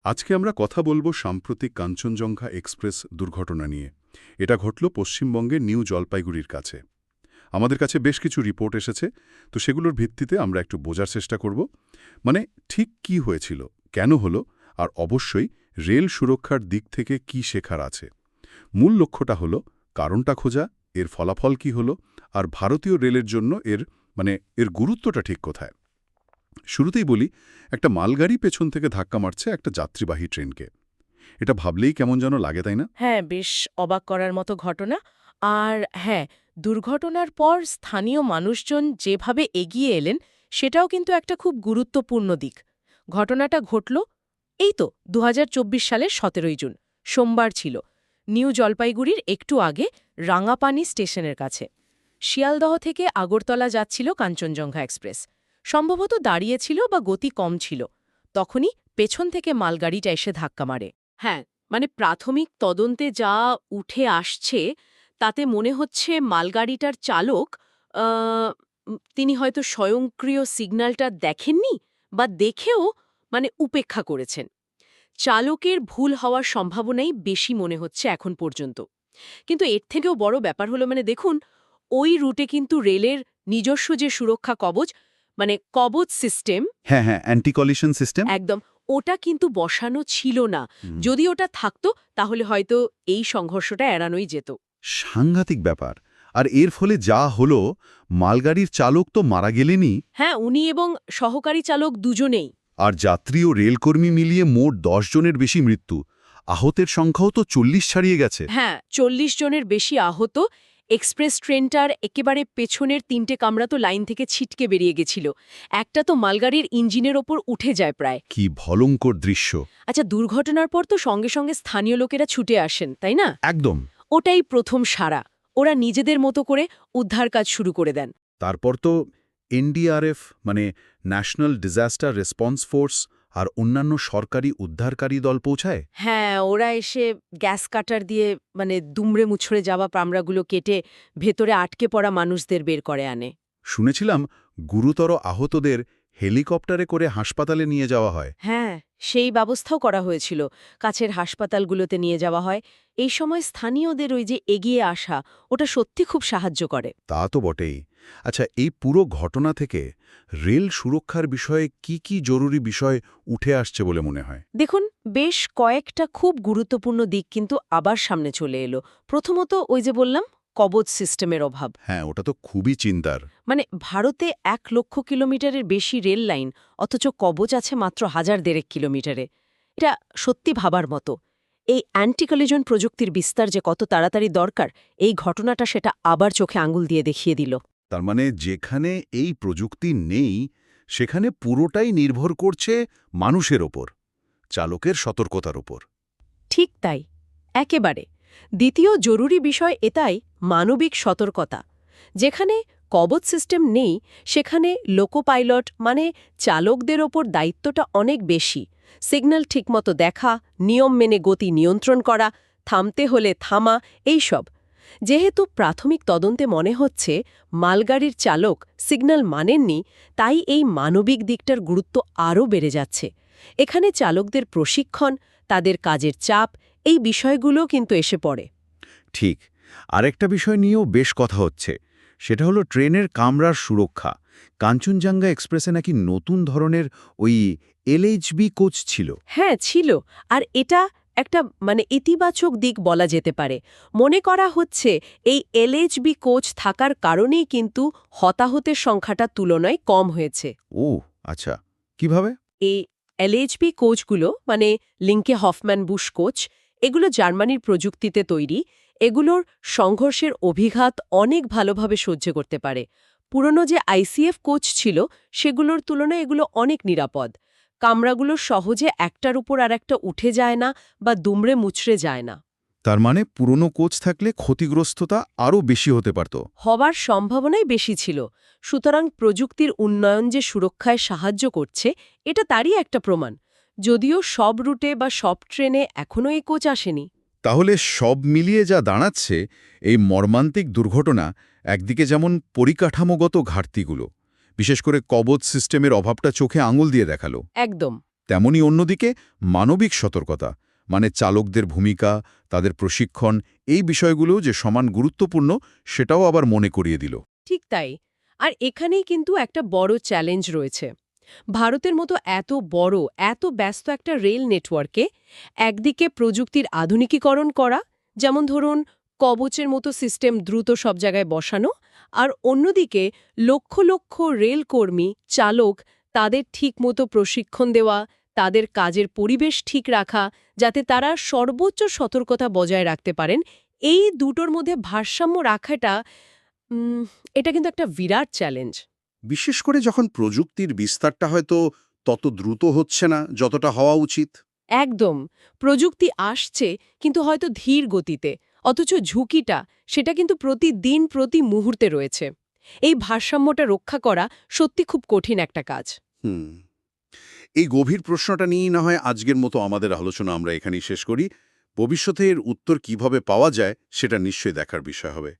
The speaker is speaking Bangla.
আজকে আমরা কথা বলবো সাম্প্রতিক কাঞ্চনজঙ্ঘা এক্সপ্রেস দুর্ঘটনা নিয়ে। এটা ঘটল পশ্চিমবঙ্গের নিউ জলপাইগুড়ির কাছে। আমাদের কাছে বেশ কিছু রিপোর্ট এসেছে, তো সেগুলোর ভিত্তিতে আমরা একটু বোঝার চেষ্টা করব। মানে ঠিক কি হয়েছিল, কেন হলো, আর অবশ্যই রেল সুরক্ষার দিক থেকে কি শেখার আছে। মূল লক্ষ্যটা হলো কারণটা খোঁজা, এর ফলাফল কি হলো, আর ভারতীয় রেলের জন্য এর গুরুত্বটা ঠিক কোথায়। শুরুতেই বলি, একটা মালগাড়ি পেছন থেকে ধাক্কা মারছে একটা যাত্রীবাহী ট্রেনকে। এটা ভাবলেই কেমন যেন লাগে, তাই না? হ্যাঁ, বেশ অবাক করার মতো ঘটনা। আর হ্যাঁ, দুর্ঘটনার পর স্থানীয় মানুষজন যেভাবে এগিয়ে এলেন সেটাও কিন্তু একটা খুব গুরুত্বপূর্ণ দিক। ঘটনাটা ঘটল এই তো ২০২৪ সালের ১৭ই জুন, সোমবার ছিল। নিউ জলপাইগুড়ির একটু আগে রাঙাপানি স্টেশনের কাছে। শিয়ালদহ থেকে আগরতলা যাচ্ছিল কাঞ্চনজঙ্ঘা এক্সপ্রেস। সম্ভবত দাঁড়িয়েছিল বা গতি কম ছিল। তখনই পেছন থেকে মালগাড়িটা এসে ধাক্কা মারে। হ্যাঁ, মানে প্রাথমিক তদন্তে যা উঠে আসছে তাতে মনে হচ্ছে মালগাড়িটার চালক তিনি হয়তো স্বয়ংক্রিয় সিগন্যালটা দেখেননি বা দেখেও উপেক্ষা করেছেন। চালকের ভুল হওয়ার সম্ভাবনাই বেশি মনে হচ্ছে এখন পর্যন্ত। কিন্তু এর থেকেও বড় ব্যাপার হলো দেখুন, ওই রুটে কিন্তু রেলের নিজস্ব যে সুরক্ষা কবচ কবচ সিস্টেম, হ্যাঁ হ্যাঁ, অ্যান্টি কলিশন সিস্টেম। একদম, ওটা কিন্তু বসানো ছিল না। যদি ওটা থাকতো তাহলে হয়তো এই সংঘর্ষটা এড়ানোই যেত। সাংঘাতিক ব্যাপার। আর এর ফলে যা হলো, মালগাড়ির চালক তো মারা গেলেনই, হ্যাঁ, উনি এবং সহকারী চালক দুজনেই। আর যাত্রী ও রেলকর্মী মিলিয়ে মোট ১০ জনের বেশি মৃত্যু। আহতের সংখ্যাও তো ৪০ ছাড়িয়ে গেছে। হ্যাঁ, ৪০ জনের বেশি আহত। এক্সপ্রেস ট্রেনটার একেবারে পেছনের ৩টে কামরা তো লাইন থেকে ছিটকে বেরিয়ে গেছিল। একটা তো মালগাড়ির ইঞ্জিনের ওপর উঠে যায় প্রায়। কি ভয়ঙ্কর দৃশ্য! আচ্ছা, দুর্ঘটনার পর তো সঙ্গে সঙ্গে স্থানীয় লোকেরা ছুটে আসেন, তাই না? একদম। ওটাই প্রথম সাড়া। ওরা নিজেদের মতো করে উদ্ধার কাজ শুরু করে দেন। তারপর তো NDRF, national disaster response force, আর অন্যান্য সরকারি উদ্ধারকারী দল পৌঁছায়। হ্যাঁ, ওরা এসে গ্যাস কাটার দিয়ে দুমড়ে মুছড়ে যাওয়া পামড়াগুলো কেটে ভেতরে আটকে পড়া মানুষদের বের করে আনে। শুনেছিলাম গুরুতর আহতদের হেলিকপ্টারে করে হাসপাতালে নিয়ে যাওয়া হয়। হ্যাঁ, সেই ব্যবস্থাও করা হয়েছিল। কাছের হাসপাতালগুলোতে নিয়ে যাওয়া হয়। এই সময় স্থানীয়দের ওই যে এগিয়ে আসা, ওটা সত্যি খুব সাহায্য করে। তা তো বটেই। আচ্ছা, এই পুরো ঘটনা থেকে রেল সুরক্ষার বিষয়ে কি কি জরুরি বিষয় উঠে আসছে বলে মনে হয়? দেখুন, বেশ কয়েকটা খুব গুরুত্বপূর্ণ দিক কিন্তু আবার সামনে চলে এলো। প্রথমত ওই যে বললাম, কবচ সিস্টেমের অভাব। হ্যাঁ, ওটা তো খুবই চিন্তার। ভারতে ১,০০,০০০ কিলোমিটারের বেশি রেল লাইন, অথচ কবচ আছে মাত্র ১,০০০ কিলোমিটারে। এটা সত্যি ভাবার মতো। এই অ্যান্টি কলিজন প্রযুক্তির বিস্তার যে কত তাড়াতাড়ি দরকার, এই ঘটনাটা সেটা আবার চোখে আঙুল দিয়ে দেখিয়ে দিল। তার মানে যেখানে এই প্রযুক্তি নেই, সেখানে পুরোটাই নির্ভর করছে মানুষের ওপর, চালকের সতর্কতার ওপর। ঠিক তাই, একেবারে। দ্বিতীয় জরুরি বিষয় এটাই, মানবিক সতর্কতা। যেখানে কবচ সিস্টেম নেই সেখানে লোকো পাইলট চালকদের ওপর দায়িত্বটা অনেক বেশি। সিগন্যাল ঠিকমতো দেখা, নিয়ম মেনে গতি নিয়ন্ত্রণ করা, থামতে হলে থামা, এইসব। যেহেতু প্রাথমিক তদন্তে মনে হচ্ছে মালগাড়ির চালক সিগন্যাল মানেননি, তাই এই মানবিক দিকটার গুরুত্ব আরও বেড়ে যাচ্ছে। এখানে চালকদের প্রশিক্ষণ, তাদের কাজের চাপ, এই বিষয়গুলো কিন্তু এসে পড়ে। ঠিক। আরেকটা বিষয় নিয়েও বেশ কথা হচ্ছে, সেটা হলো ট্রেনের কামরার সুরক্ষা। কাঞ্চনজঙ্ঘা এক্সপ্রেসে নাকি নতুন ধরনের ওই এলএইচবি কোচ ছিল। হ্যাঁ, ছিল। আর এটা একটা ইতিবাচক দিক বলা যেতে পারে। মনে করা হচ্ছে এই এলএইচবি কোচ থাকার কারণেই কিন্তু হতাহতের সংখ্যাটা তুলনায় কম হয়েছে। ও আচ্ছা, কিভাবে? এই এলএইচবি কোচগুলো লিঙ্কে হফম্যান বুশ কোচ, এগুলো জার্মানির প্রযুক্তিতে তৈরি। এগুলোর সংঘর্ষের অভিঘাত অনেক ভালোভাবে সহ্য করতে পারে। পুরনো যে আইসিএফ কোচ ছিল সেগুলোর তুলনায় এগুলো অনেক নিরাপদ। কামরাগুলো সহজে একটার উপর আর একটা উঠে যায় না বা দুমড়ে মুচড়ে যায় না। তার মানে পুরনো কোচ থাকলে ক্ষতিগ্রস্ততা আরও বেশি হতে পারত। হবার সম্ভাবনাই বেশি ছিল। সুতরাং প্রযুক্তির উন্নয়ন যে সুরক্ষায় সাহায্য করছে, এটা তারই একটা প্রমাণ। যদিও সব রুটে বা সব ট্রেনে এখনও এই কোচ আসেনি। তাহলে সব মিলিয়ে যা দাঁড়াচ্ছে, এই মর্মান্তিক দুর্ঘটনা একদিকে যেমন পরিকাঠামোগত ঘাটতিগুলো, বিশেষ করে কবচ সিস্টেমের অভাবটা চোখে আঙুল দিয়ে দেখালো। একদম। তেমনি অন্যদিকে মানবিক সতর্কতা, মানে চালকদের ভূমিকা, তাদের প্রশিক্ষণ, এই বিষয়গুলোও যে সমান গুরুত্বপূর্ণ সেটাও আবার মনে করিয়ে দিল। ঠিক তাই। আর এখানেই কিন্তু একটা বড় চ্যালেঞ্জ রয়েছে। ভারতের মতো এত বড়, এত ব্যস্ত একটা রেল নেটওয়ার্কে একদিকে প্রযুক্তির আধুনিকীকরণ করা, যেমন ধরুন কবচের মতো সিস্টেম দ্রুত সব জায়গায় বসানো, আর অন্যদিকে লক্ষ লক্ষ রেলকর্মী, চালক, তাদের ঠিকমতো প্রশিক্ষণ দেওয়া, তাদের কাজের পরিবেশ ঠিক রাখা, যাতে তারা সর্বোচ্চ সতর্কতা বজায় রাখতে পারেন, এই দুটোর মধ্যে ভারসাম্য রাখাটা উম, এটা কিন্তু একটা বিরাট চ্যালেঞ্জ। বিশেষ করে যখন প্রযুক্তির বিস্তারটা হয়তো তত দ্রুত হচ্ছে না যতটা হওয়া উচিত। একদম। প্রযুক্তি আসছে কিন্তু হয়তো ধীর গতিতে, অথচ ঝুঁকিটা সেটা কিন্তু প্রতিদিন প্রতি মুহূর্তে রয়েছে। এই ভারসাম্যটা রক্ষা করা সত্যি খুব কঠিন একটা কাজ। হুম। এই গভীর প্রশ্নটা নিয়েই না হয় আজকের মতো আমাদের আলোচনা আমরা এখানেই শেষ করি। ভবিষ্যতে এর উত্তর কিভাবে পাওয়া যায় সেটা নিশ্চয়ই দেখার বিষয় হবে।